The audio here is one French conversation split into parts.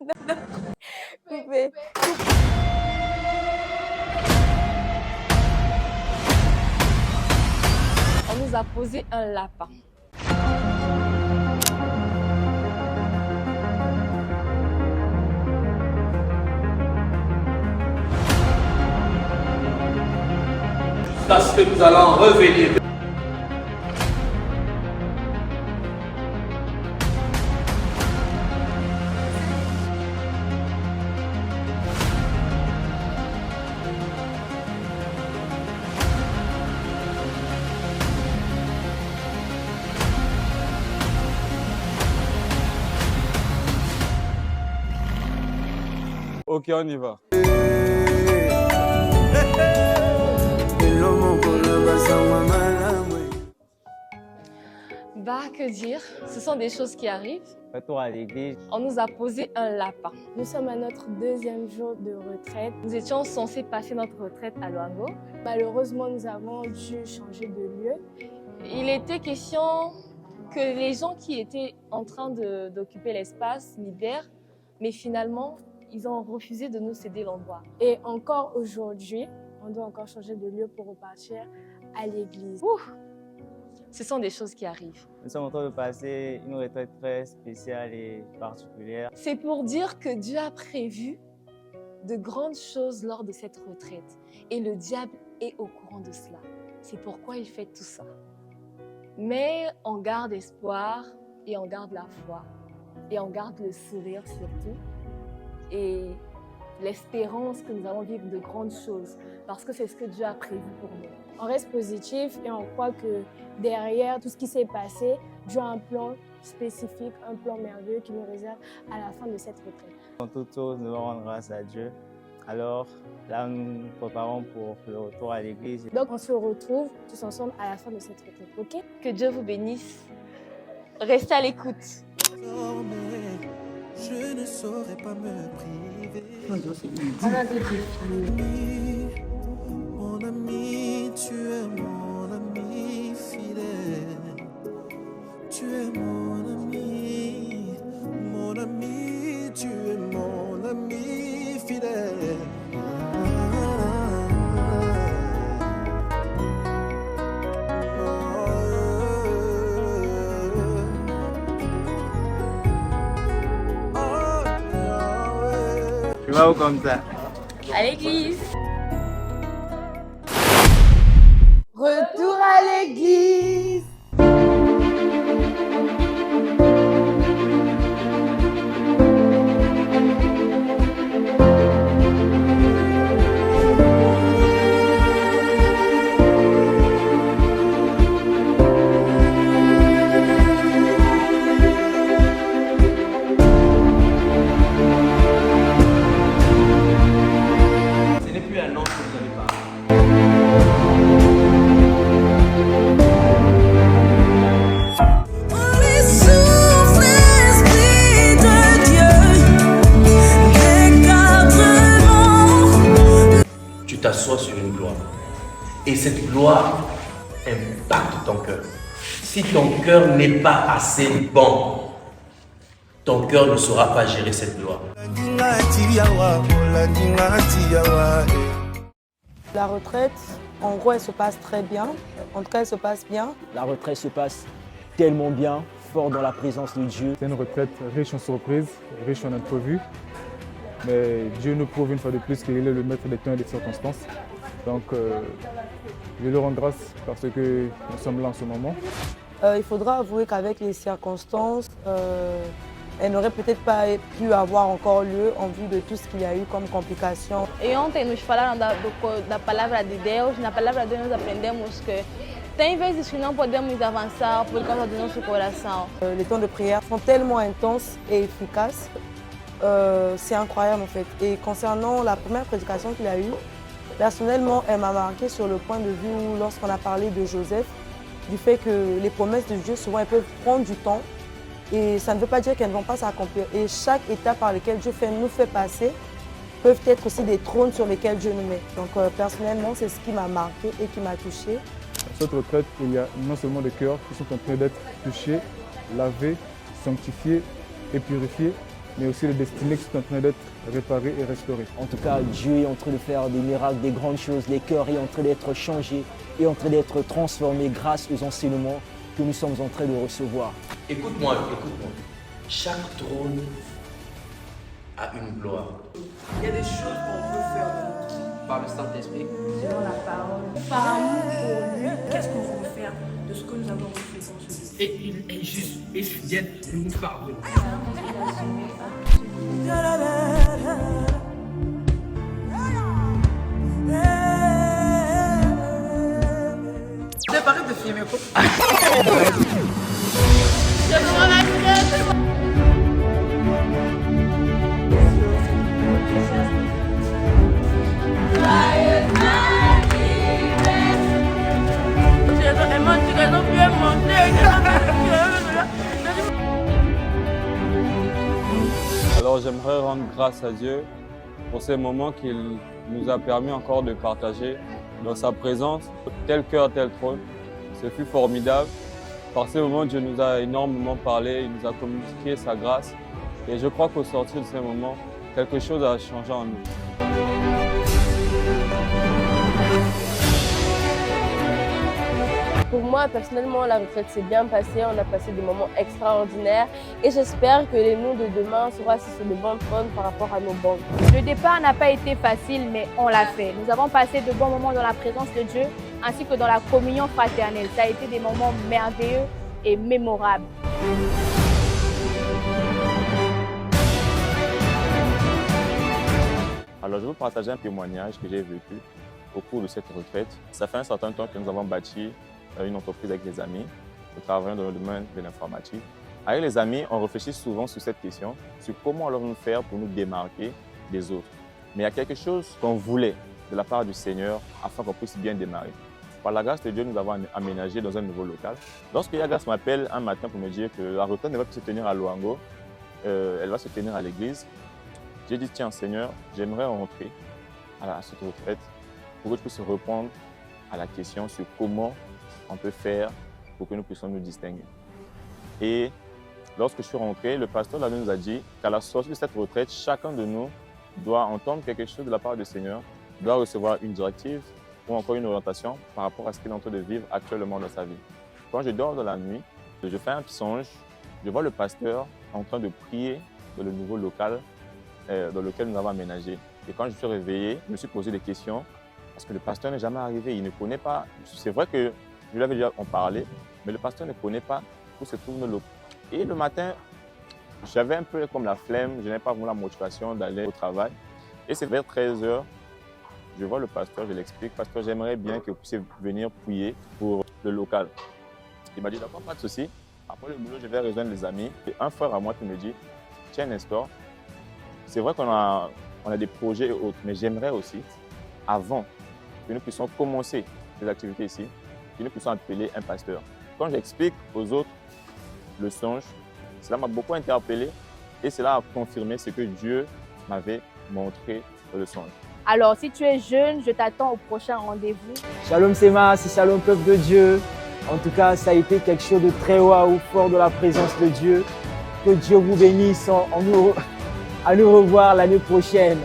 Coupé. On nous a posé un lapin. Parce que nous allons revenir. Ok, on y va. Bah, que dire? Ce sont des choses qui arrivent. Retour à l'église. On nous a posé un lapin. Nous sommes à notre deuxième jour de retraite. Nous étions censés passer notre retraite à Luango. Malheureusement, nous avons dû changer de lieu. Il était question que les gens qui étaient en train d'occuper l'espace libèrent, mais finalement, ils ont refusé de nous céder l'endroit. Et encore aujourd'hui, on doit encore changer de lieu pour repartir à l'église. Ce sont des choses qui arrivent. Nous sommes en train de passer une retraite très spéciale et particulière. C'est pour dire que Dieu a prévu de grandes choses lors de cette retraite. Et le diable est au courant de cela. C'est pourquoi il fait tout ça. Mais on garde espoir et on garde la foi. Et on garde le sourire surtout. Et l'espérance que nous allons vivre de grandes choses. Parce que c'est ce que Dieu a prévu pour nous. On reste positif et on croit que derrière tout ce qui s'est passé, Dieu a un plan spécifique, un plan merveilleux qui nous réserve à la fin de cette retraite. En toute chose, nous devons rendre grâce à Dieu. Alors là, nous nous préparons pour le retour à l'église. Donc on se retrouve tous ensemble à la fin de cette retraite, ok? Que Dieu vous bénisse. Restez à l'écoute. Je ne saurais pas me priver. Mon ami, tu es mon ami fidèle. Tu es mon ami, tu es mon ami fidèle. Tu vas où comme ça? À l'église. Retour à l'église. Ce n'est plus un nom que vous allez parler. Tu t'assois sur une gloire. Et cette gloire impacte ton cœur. Si ton cœur n'est pas assez bon, ton cœur ne saura pas gérer cette gloire. La retraite, en gros, elle se passe très bien. En tout cas, elle se passe bien. La retraite se passe tellement bien, fort dans la présence de Dieu. C'est une retraite riche en surprises, riche en imprévus. Mais Dieu nous prouve une fois de plus qu'il est le maître des temps et des circonstances. Donc, je lui rends grâce parce que nous sommes là en ce moment. Il faudra avouer qu'avec les circonstances, elle n'aurait peut-être pas pu avoir encore lieu en vue de tout ce qu'il y a eu comme complications. E ontem nos falaram da palavra de Deus. Na palavra de Deus nós aprendemos que tem vezes que não podemos avançar por causa do nosso coração. Les temps de prière sont tellement intenses et efficaces. C'est incroyable en fait. Et concernant la première prédication qu'il a eue, personnellement, elle m'a marqué sur le point de vue où lorsqu'on a parlé de Joseph, du fait que les promesses de Dieu, souvent, elles peuvent prendre du temps. Et ça ne veut pas dire qu'elles ne vont pas s'accomplir. Et chaque étape par laquelle Dieu nous fait passer peuvent être aussi des trônes sur lesquels Dieu nous met. Donc personnellement, c'est ce qui m'a marqué et qui m'a touchée. À cette retraite, il y a non seulement des cœurs qui sont en train d'être touchés, lavés, sanctifiés et purifiés, mais aussi les destinées qui sont en train d'être réparées et restaurées. En tout cas, Dieu est en train de faire des miracles, des grandes choses. Les cœurs sont en train d'être changés et en train d'être transformés grâce aux enseignements que nous sommes en train de recevoir. Écoute-moi, écoute-moi. Chaque trône a une gloire. Il y a des choses qu'on peut faire Par le Saint-Esprit. selon la parole. Par amour pour lui, qu'est-ce qu'on veut faire de ce que nous avons reçu dans ce livre? Et il est juste et fidèle de nous pardonner. Vous avez parlé de filmer quoi? Alors j'aimerais rendre grâce à Dieu pour ces moments qu'il nous a permis encore de partager dans sa présence, tel cœur, tel trône. Ce fut formidable. Par ces moments, Dieu nous a énormément parlé, il nous a communiqué sa grâce. Et je crois qu'au sortir de ces moments, quelque chose a changé en nous. Pour moi, personnellement, la retraite s'est bien passée. On a passé des moments extraordinaires. Et j'espère que les nous de demain seront assis sur de bonnes trônes par rapport à nos banques. Le départ n'a pas été facile, mais on l'a fait. Nous avons passé de bons moments dans la présence de Dieu, ainsi que dans la communion fraternelle. Ça a été des moments merveilleux et mémorables. Alors, je vais vous partager un témoignage que j'ai vécu au cours de cette retraite. Ça fait un certain temps que nous avons bâti une entreprise avec des amis. Nous travaillons dans le domaine de l'informatique. Avec les amis, on réfléchit souvent sur cette question, sur comment allons-nous faire pour nous démarquer des autres. Mais il y a quelque chose qu'on voulait de la part du Seigneur afin qu'on puisse bien démarrer. Par la grâce de Dieu, nous avons aménagé dans un nouveau local. Lorsque Yagas m'appelle un matin pour me dire que la retraite ne va plus se tenir à Luango, elle va se tenir à l'église, j'ai dit, tiens Seigneur, j'aimerais rentrer à cette retraite pour que je puisse répondre à la question sur comment on peut faire pour que nous puissions nous distinguer. Et lorsque je suis rentré, le pasteur nous a dit qu'à la sortie de cette retraite, chacun de nous doit entendre quelque chose de la part du Seigneur, doit recevoir une directive ou encore une orientation par rapport à ce qu'il est en train de vivre actuellement dans sa vie. Quand je dors dans la nuit, je fais un songe, je vois le pasteur en train de prier dans le nouveau local dans lequel nous avons aménagé. Et quand je suis réveillé, je me suis posé des questions parce que le pasteur n'est jamais arrivé, il ne connaît pas. C'est vrai que je lui avais déjà en parlé, mais le pasteur ne connaît pas où se trouvent nos locaux. Et le matin, j'avais un peu comme la flemme, je n'avais pas vraiment la motivation d'aller au travail. Et c'est vers 13h, je vois le pasteur, je l'explique, pasteur, j'aimerais bien que vous puissiez venir prier pour le local. Il m'a dit, d'accord, pas de souci. Après le boulot, je vais rejoindre les amis. Et un frère à moi qui me dit, tiens Nestor, c'est vrai qu'on a des projets et autres, mais j'aimerais aussi, avant que nous puissions commencer les activités ici, que nous puissions appeler un pasteur. Quand j'explique aux autres le songe, cela m'a beaucoup interpellé et cela a confirmé ce que Dieu m'avait montré dans le songe. Alors, si tu es jeune, je t'attends au prochain rendez-vous. Shalom Sema, c'est Shalom peuple de Dieu. En tout cas, ça a été quelque chose de très waouh, fort de la présence de Dieu. Que Dieu vous bénisse à nous revoir l'année prochaine.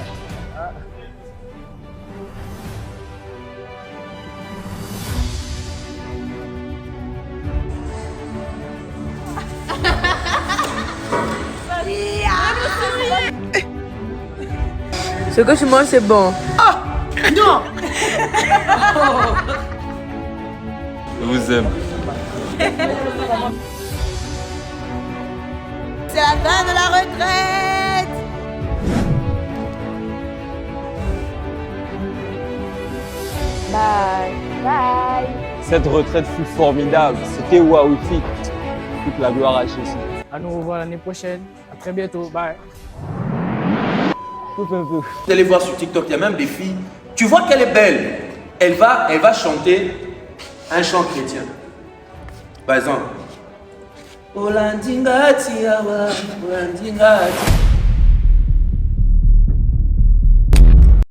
Ce que tu manges, c'est bon. Ah non. Je vous aime. C'est la fin de la retraite. Bye, bye. Cette retraite fut formidable, c'était waouifique. Toute la gloire à Jésus. À nous revoir l'année prochaine. À très bientôt. Bye. Vous allez voir sur TikTok, il y a même des filles. Tu vois qu'elle est belle. Elle va chanter un chant chrétien. Par exemple. Olandingati awa, olandingati.